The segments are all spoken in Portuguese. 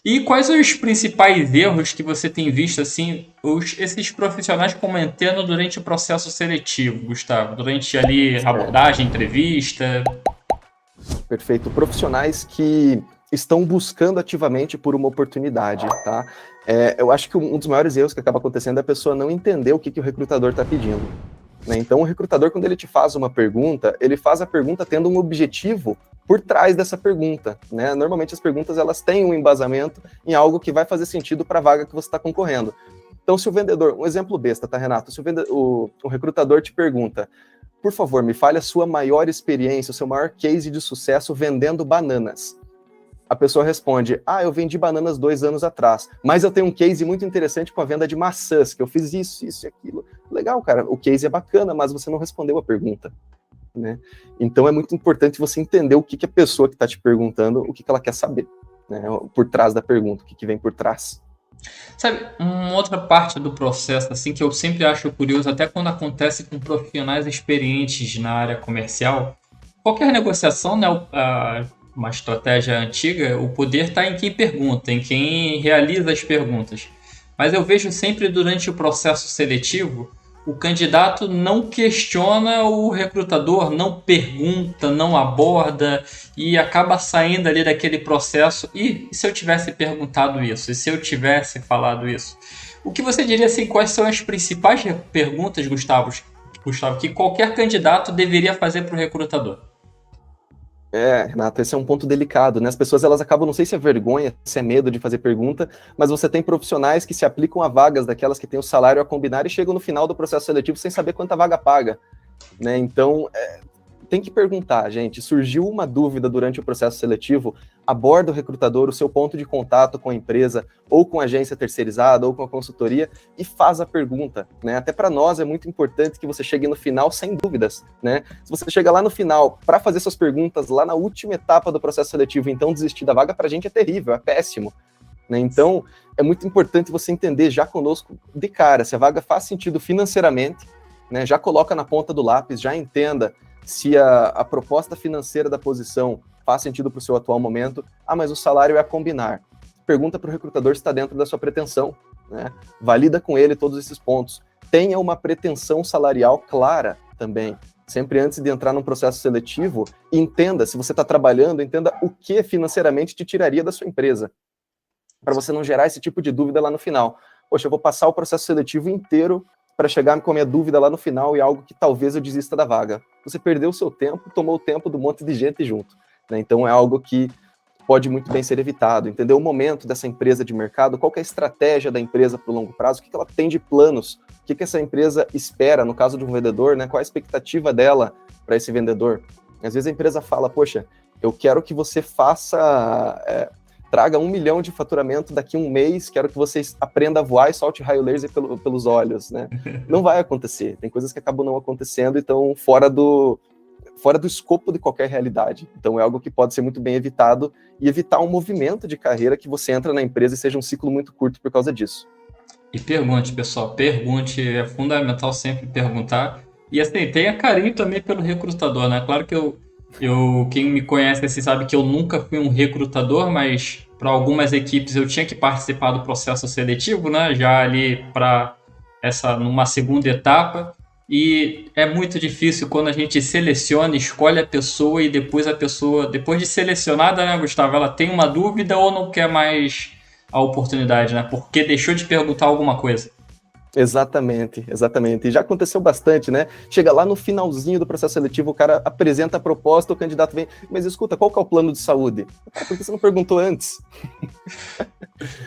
E quais os principais erros que você tem visto, assim, esses profissionais cometendo durante o processo seletivo, Gustavo? Durante ali a Certo. abordagem, entrevista? Perfeito. Profissionais que estão buscando ativamente por uma oportunidade, tá? Eu acho que um dos maiores erros que acaba acontecendo é a pessoa não entender o que o recrutador está pedindo. Né? Então, o recrutador, quando ele te faz uma pergunta, ele faz a pergunta tendo um objetivo por trás dessa pergunta. Né? Normalmente, as perguntas elas têm um embasamento em algo que vai fazer sentido para a vaga que você está concorrendo. Então, se o vendedor, um exemplo besta, tá, Renato? Se o recrutador te pergunta, por favor, me fale a sua maior experiência, o seu maior case de sucesso vendendo bananas. A pessoa responde, eu vendi bananas 2 anos atrás, mas eu tenho um case muito interessante com a venda de maçãs, que eu fiz isso e aquilo. Legal, cara, o case é bacana, mas você não respondeu a pergunta. Né? Então é muito importante você entender o que a pessoa que está te perguntando, o que ela quer saber, né? Por trás da pergunta, o que vem por trás. Sabe, uma outra parte do processo, assim, que eu sempre acho curioso, até quando acontece com profissionais experientes na área comercial, qualquer negociação, né, uma estratégia antiga, o poder está em quem pergunta, em quem realiza as perguntas. Mas eu vejo sempre durante o processo seletivo, o candidato não questiona o recrutador, não pergunta, não aborda e acaba saindo ali daquele processo. E se eu tivesse perguntado isso? E se eu tivesse falado isso? O que você diria assim, quais são as principais perguntas, Gustavo, que qualquer candidato deveria fazer para o recrutador? Renato, esse é um ponto delicado, né? As pessoas elas acabam, não sei se é vergonha, se é medo de fazer pergunta, mas você tem profissionais que se aplicam a vagas daquelas que têm o salário a combinar e chegam no final do processo seletivo sem saber quanta vaga paga, né? Então, tem que perguntar, gente. Surgiu uma dúvida durante o processo seletivo, aborda o recrutador, o seu ponto de contato com a empresa, ou com a agência terceirizada, ou com a consultoria, e faz a pergunta. Né? Até para nós é muito importante que você chegue no final sem dúvidas. Né? Se você chega lá no final para fazer suas perguntas, lá na última etapa do processo seletivo, então desistir da vaga, para a gente é terrível, é péssimo. Né? Então, é muito importante você entender já conosco de cara se a vaga faz sentido financeiramente, né? Já coloca na ponta do lápis, já entenda se a proposta financeira da posição faz sentido para o seu atual momento. Mas o salário é a combinar. Pergunta para o recrutador se está dentro da sua pretensão. Né? Valida com ele todos esses pontos. Tenha uma pretensão salarial clara também. Sempre antes de entrar num processo seletivo, entenda, se você está trabalhando, entenda o que financeiramente te tiraria da sua empresa, para você não gerar esse tipo de dúvida lá no final. Poxa, eu vou passar o processo seletivo inteiro para chegar com a minha dúvida lá no final e algo que talvez eu desista da vaga. Você perdeu o seu tempo, tomou o tempo do monte de gente junto. Né? Então é algo que pode muito bem ser evitado. Entender o momento dessa empresa de mercado, qual é a estratégia da empresa para o longo prazo, o que ela tem de planos, o que essa empresa espera, no caso de um vendedor, né? Qual a expectativa dela para esse vendedor. Às vezes a empresa fala, poxa, eu quero que você traga 1 milhão de faturamento daqui a um mês, quero que você aprenda a voar e solte raio laser pelos olhos, né? Não vai acontecer. Tem coisas que acabam não acontecendo e estão fora do escopo de qualquer realidade. Então é algo que pode ser muito bem evitado e evitar um movimento de carreira que você entra na empresa e seja um ciclo muito curto por causa disso. E pergunte, pessoal, pergunte, é fundamental sempre perguntar. E assim, tenha carinho também pelo recrutador, né? Claro que quem me conhece assim, sabe que eu nunca fui um recrutador, mas para algumas equipes eu tinha que participar do processo seletivo, né? Já ali para numa segunda etapa. E é muito difícil quando a gente seleciona, escolhe a pessoa, depois de selecionada, né, Gustavo, ela tem uma dúvida ou não quer mais a oportunidade, né? Porque deixou de perguntar alguma coisa. Exatamente, exatamente. E já aconteceu bastante, né? Chega lá no finalzinho do processo seletivo, o cara apresenta a proposta, o candidato vem, mas escuta, qual que é o plano de saúde? Por que você não perguntou antes?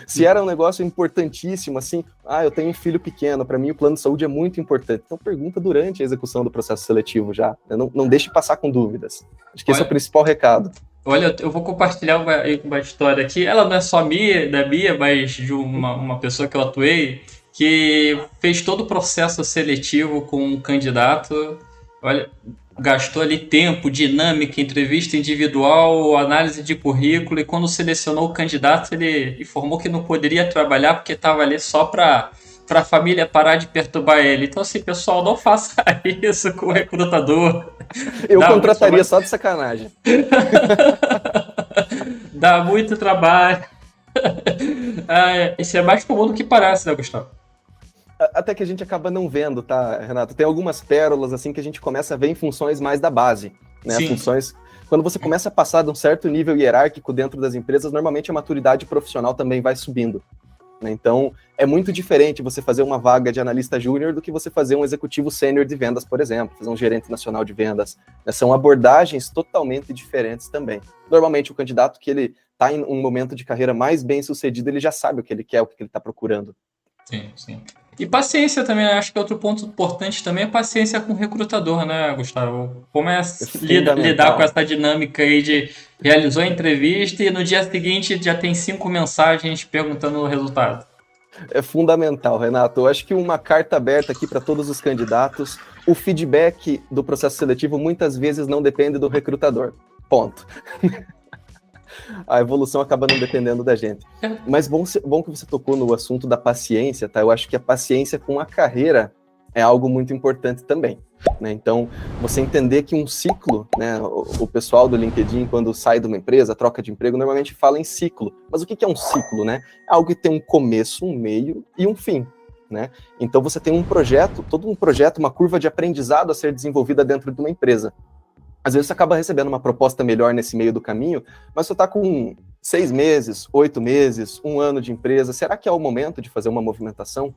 Se era um negócio importantíssimo, assim, eu tenho um filho pequeno, para mim o plano de saúde é muito importante. Então pergunta durante a execução do processo seletivo já, né? Não deixe passar com dúvidas. Acho que esse é o Olha, principal recado. olha, eu vou compartilhar uma história aqui. Ela não é só minha, da minha, mas de uma pessoa que eu atuei, que fez todo o processo seletivo com um candidato. Olha, gastou ali tempo, dinâmica, entrevista individual, análise de currículo, e quando selecionou o candidato, ele informou que não poderia trabalhar porque estava ali só para a família parar de perturbar ele. Então, assim, pessoal, não faça isso com o recrutador. Eu Dá muito contrataria trabalho. só de sacanagem. Dá muito trabalho. Isso é mais comum do que parece, né, Gustavo? Até que a gente acaba não vendo, tá, Renato? Tem algumas pérolas assim que a gente começa a ver em funções mais da base, né? Sim. Funções. Quando você começa a passar de um certo nível hierárquico dentro das empresas, normalmente a maturidade profissional também vai subindo, né? Então, é muito diferente você fazer uma vaga de analista júnior do que você fazer um executivo sênior de vendas, por exemplo, fazer um gerente nacional de vendas, né? São abordagens totalmente diferentes também. Normalmente, o candidato que ele está em um momento de carreira mais bem sucedido, ele já sabe o que ele quer, o que ele está procurando. Sim, sim. E paciência também, né? Acho que outro ponto importante também é paciência com o recrutador, né, Gustavo? Como é É lidar com fundamental. essa dinâmica aí de realizou a entrevista e no dia seguinte já tem 5 mensagens perguntando o resultado? É fundamental, Renato. Eu acho que uma carta aberta aqui para todos os candidatos. O feedback do processo seletivo muitas vezes não depende do recrutador. Ponto. A evolução acaba não dependendo da gente. Mas bom que você tocou no assunto da paciência, tá? Eu acho que a paciência com a carreira é algo muito importante também, né? Então, você entender que um ciclo, né? O pessoal do LinkedIn, quando sai de uma empresa, troca de emprego, normalmente fala em ciclo. Mas o que é um ciclo, né? É algo que tem um começo, um meio e um fim, né? Então, você tem um projeto, todo um projeto, uma curva de aprendizado a ser desenvolvida dentro de uma empresa. Às vezes você acaba recebendo uma proposta melhor nesse meio do caminho, mas você está com 6 meses, 8 meses, 1 ano de empresa. Será que é o momento de fazer uma movimentação?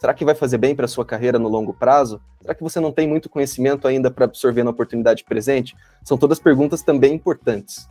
Será que vai fazer bem para a sua carreira no longo prazo? Será que você não tem muito conhecimento ainda para absorver na oportunidade presente? São todas perguntas também importantes.